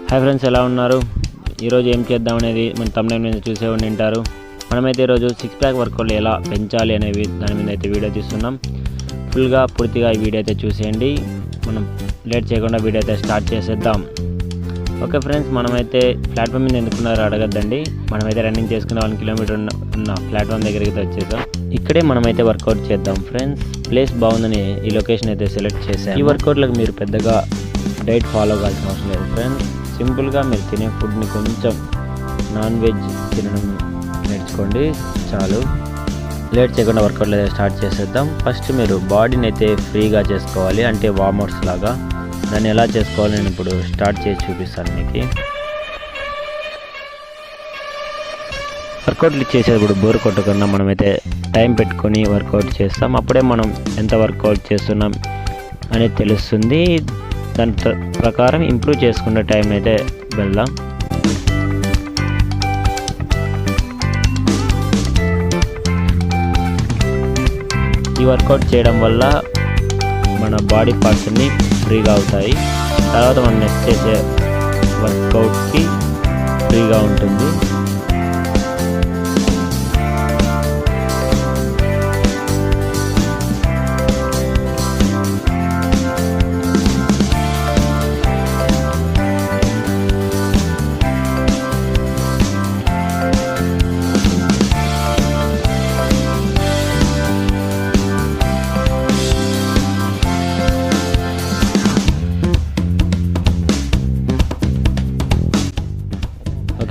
Hi friends, ఎలా ఉన్నారు? ఈరోజు ఏం చేద్దాం అనేది మన thumbnail మీద చూసే ఉంటారు. మనమైతే ఈరోజు 6 ప్యాక్ వర్కౌట్లు ఎలా పెంచాలి అనేవి దాని మీద అయితే వీడియో తీస్తున్నాం. ఫుల్గా పూర్తిగా ఈ వీడియో అయితే చూసేయండి. మనం లేట్ చేయకుండా వీడియో అయితే స్టార్ట్ చేసేద్దాం. ఓకే ఫ్రెండ్స్, మనమైతే ప్లాట్ఫామ్ మీద ఎందుకున్నారో అడగద్దండి. మనమైతే రన్నింగ్ చేసుకునే 1 కిలోమీటర్ ఉన్న ప్లాట్ఫామ్ దగ్గరికి అయితే వచ్చేసాం. ఇక్కడే మనమైతే వర్కౌట్ చేద్దాం ఫ్రెండ్స్. ప్లేస్ బాగుందని ఈ లొకేషన్ అయితే సెలెక్ట్ చేశాం. ఈ వర్కౌట్లకు మీరు పెద్దగా డైట్ ఫాలో కావాల్సిన అవసరం లేదు ఫ్రెండ్స్. సింపుల్గా మీరు తినే ఫుడ్ని కొంచెం నాన్ వెజ్ తినడం నేర్చుకోండి చాలు. లేట్ చేయకుండా వర్కౌట్లు అయితే స్టార్ట్ చేసేద్దాం. ఫస్ట్ మీరు బాడీని అయితే ఫ్రీగా చేసుకోవాలి, అంటే వార్మర్స్ లాగా. దాన్ని ఎలా చేసుకోవాలి నేను ఇప్పుడు స్టార్ట్ చేసి చూపిస్తాను మీకు. వర్కౌట్లు చేసేటప్పుడు బోర్ కొట్టకుండా మనమైతే టైం పెట్టుకొని వర్కౌట్ చేస్తాం. అప్పుడే మనం ఎంత వర్కౌట్ చేస్తున్నాం అనేది తెలుస్తుంది. దాని ప్రకారం ఇంప్రూవ్ చేసుకునే టైం అయితే వెళ్దాం. ఈ వర్కౌట్ చేయడం వల్ల మన బాడీ పార్ట్స్ అన్ని ఫ్రీగా అవుతాయి. తర్వాత మనం నెక్స్ట్ చేసే వర్కౌట్కి ఫ్రీగా ఉంటుంది.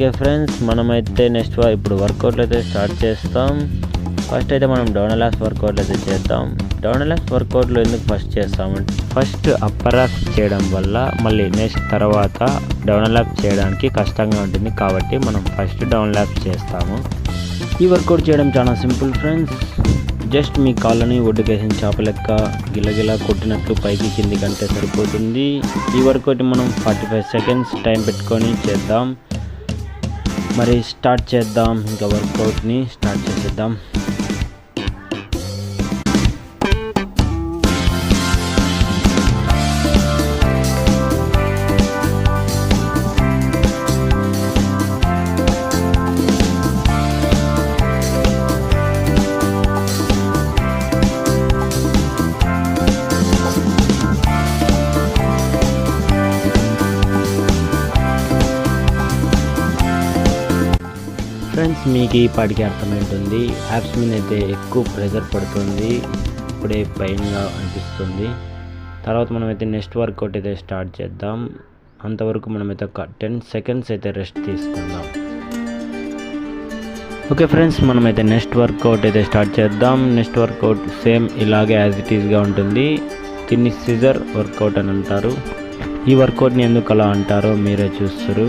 ఓకే ఫ్రెండ్స్, మనమైతే నెక్స్ట్ ఇప్పుడు వర్కౌట్లు అయితే స్టార్ట్ చేస్తాం. ఫస్ట్ అయితే మనం డౌనలాప్స్ వర్కౌట్లు అయితే చేద్దాం. డౌనలాప్స్ వర్కౌట్లు ఎందుకు ఫస్ట్ చేస్తామంటే, ఫస్ట్ అప్పరాప్స్ చేయడం వల్ల మళ్ళీ నెక్స్ట్ తర్వాత డౌనలాప్స్ చేయడానికి కష్టంగా ఉంటుంది. కాబట్టి మనం ఫస్ట్ డౌనలాప్స్ చేస్తాము. ఈ వర్కౌట్ చేయడం చాలా సింపుల్ ఫ్రెండ్స్. జస్ట్ మీ కాళ్ళని ఒడ్డుకేసిన చేప లెక్క గిలగిలా కొట్టినట్లు పైకి కింది కంటే సరిపోతుంది. ఈ వర్కౌట్ మనం 45 సెకండ్స్ టైం పెట్టుకొని చేద్దాం. మరి స్టార్ట్ చేద్దాం. ఇంకా వర్కౌట్ని స్టార్ట్ చేసేద్దాం. ఫ్రెండ్స్, మీకు ఈ పాటికి అర్థమవుతుంది. యాప్స్ మీద అయితే ఎక్కువ ప్రెషర్ పడుతుంది, ఇప్పుడే పైన్గా అనిపిస్తుంది. తర్వాత మనమైతే నెక్స్ట్ వర్కౌట్ అయితే స్టార్ట్ చేద్దాం. అంతవరకు మనమైతే ఒక 10 సెకండ్స్ అయితే రెస్ట్ తీసుకుందాం. ఓకే ఫ్రెండ్స్, మనమైతే నెక్స్ట్ వర్కౌట్ అయితే స్టార్ట్ చేద్దాం. నెక్స్ట్ వర్కౌట్ సేమ్ ఇలాగే యాజ్ ఇట్ ఈస్గా ఉంటుంది. దీన్ని సిజర్ వర్కౌట్ అని అంటారు. ఈ వర్కౌట్ని ఎందుకు అలా అంటారో మీరే చూస్తారు.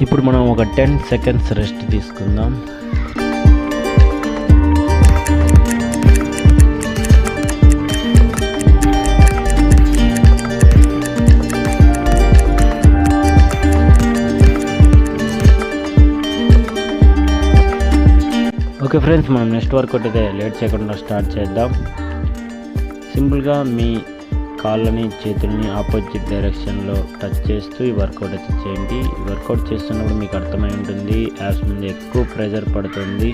ఇప్పుడు మనం ఒక 10 సెకండ్స్ రెస్ట్ తీసుకుందాం. ఓకే ఫ్రెండ్స్, మనం నెక్స్ట్ వర్కౌట్ అయితే లేట్ చేయకుండా స్టార్ట్ చేద్దాం. సింపుల్గా మీ కాళ్ళని చేతుల్ని ఆపోజిట్ డైరెక్షన్లో టచ్ చేస్తూ ఈ వర్కౌట్ అయితే చేయండి. ఈ వర్కౌట్ చేస్తున్నప్పుడు మీకు అర్థమై ఉంటుంది, యాప్స్ ముందు ఎక్కువ ప్రెషర్ పడుతుంది.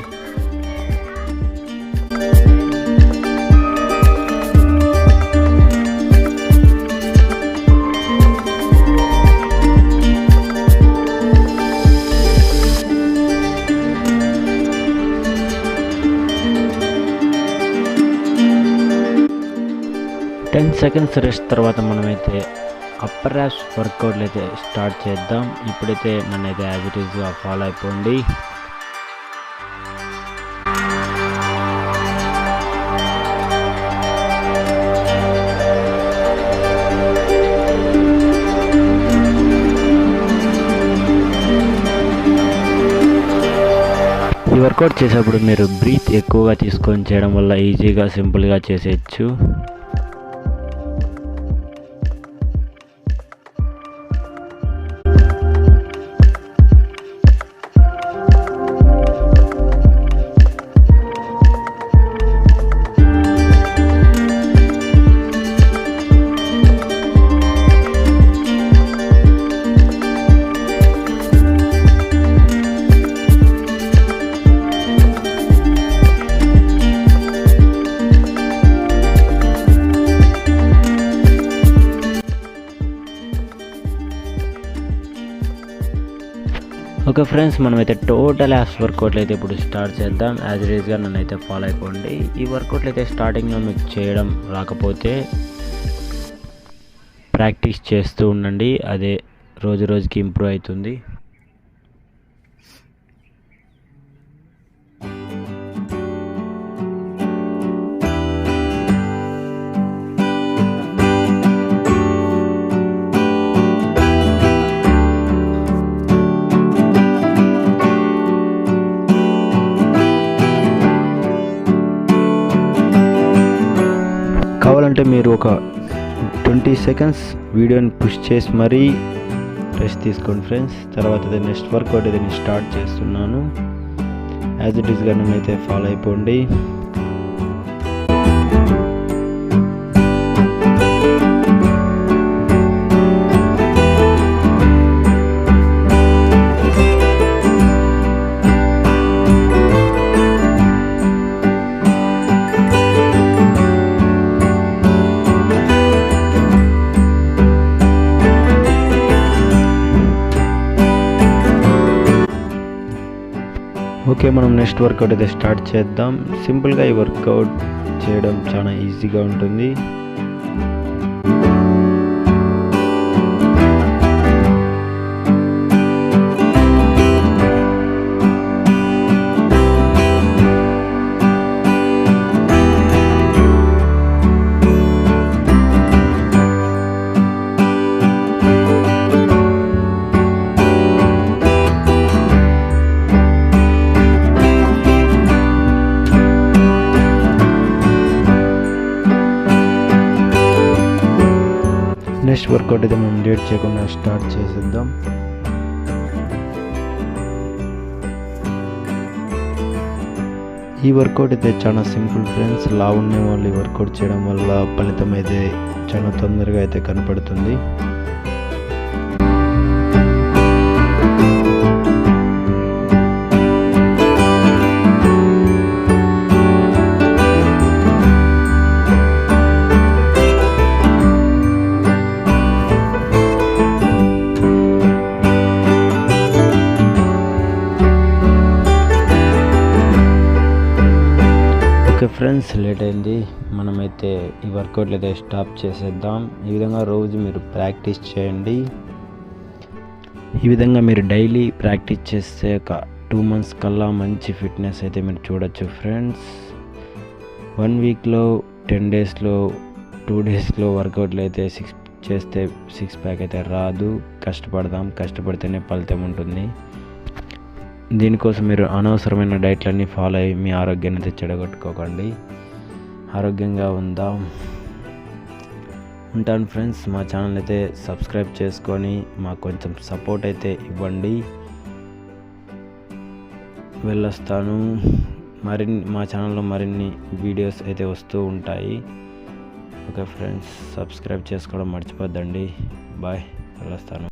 టెన్ సెకండ్స్ రెస్ట్ తర్వాత మనమైతే అప్పర్ యాప్స్ వర్కౌట్లు అయితే స్టార్ట్ చేద్దాం. ఇప్పుడైతే నన్నైతే యాజ్ ఇట్ ఈస్గా ఫాలో అయిపోండి. వర్కౌట్ చేసేటప్పుడు మీరు బ్రీత్ ఎక్కువగా తీసుకొని చేయడం వల్ల ఈజీగా సింపుల్గా చేసేయచ్చు. ఓకే ఫ్రెండ్స్, మనమైతే టోటల్ యాప్స్ వర్కౌట్లు అయితే ఇప్పుడు స్టార్ట్ చేద్దాం. యాజ్ ఇట్ ఈస్గా నన్ను అయితే ఫాలో అయిపోండి. ఈ వర్కౌట్లు అయితే స్టార్టింగ్లో మీకు చేయడం రాకపోతే ప్రాక్టీస్ చేస్తూ ఉండండి, అదే రోజు రోజుకి ఇంప్రూవ్ అవుతుంది. కావాలంటే మీరు ఒక 20 seconds వీడియోని పుష్ చేసి మరీ రెస్ట్ తీసుకోండి ఫ్రెండ్స్. తర్వాత నెక్స్ట్ వర్కౌట్ అయితే నేను స్టార్ట్ చేస్తున్నాను. యాజ్ ఇట్ ఈస్గా నన్నైతే ఫాలో అయిపోండి. ఓకే, మనం నెక్స్ట్ వర్కౌట్ అయితే స్టార్ట్ చేద్దాం. సింపుల్గా ఈ వర్కౌట్ చేయడం చాలా ఈజీగా ఉంటుంది. నెక్స్ట్ వర్కౌట్ అయితే మనం లేట్ చేయకుండా స్టార్ట్ చేసేద్దాం. ఈ వర్కౌట్ అయితే చాలా సింపుల్ ఫ్రెండ్స్. లావు ఉండే వాళ్ళు ఈ వర్కౌట్ చేయడం వల్ల ఫలితం అయితే చాలా తొందరగా అయితే కనపడుతుంది. ఓకే ఫ్రెండ్స్, లేట్ అయింది. మనమైతే ఈ వర్కౌట్లు అయితే స్టాప్ చేసేద్దాం. ఈ విధంగా రోజు మీరు ప్రాక్టీస్ చేయండి. ఈ విధంగా మీరు డైలీ ప్రాక్టీస్ చేస్తే ఒక 2 months కల్లా మంచి ఫిట్నెస్ అయితే మీరు చూడొచ్చు ఫ్రెండ్స్. 1 weekలో 10 daysలో 2 daysలో వర్కౌట్లు అయితే చేస్తే 6 pack అయితే రాదు. కష్టపడదాం, కష్టపడితేనే ఫలితం ఉంటుంది. దీనికోసం మీరు అనవసరమైన డైట్లన్నీ ఫాలో అయ్యి మీ ఆరోగ్యాన్ని అయితే చెడగొట్టుకోకండి. ఆరోగ్యంగా ఉందాం. ఉంటాను ఫ్రెండ్స్. మా ఛానల్ అయితే సబ్స్క్రైబ్ చేసుకొని మాకు కొంచెం సపోర్ట్ అయితే ఇవ్వండి. వెళ్ళొస్తాను. మా ఛానల్లో మరిన్ని వీడియోస్ అయితే వస్తూ ఉంటాయి. ఓకే ఫ్రెండ్స్, సబ్స్క్రైబ్ చేసుకోవడం మర్చిపోద్దండి. బాయ్, వెళ్ళొస్తాను.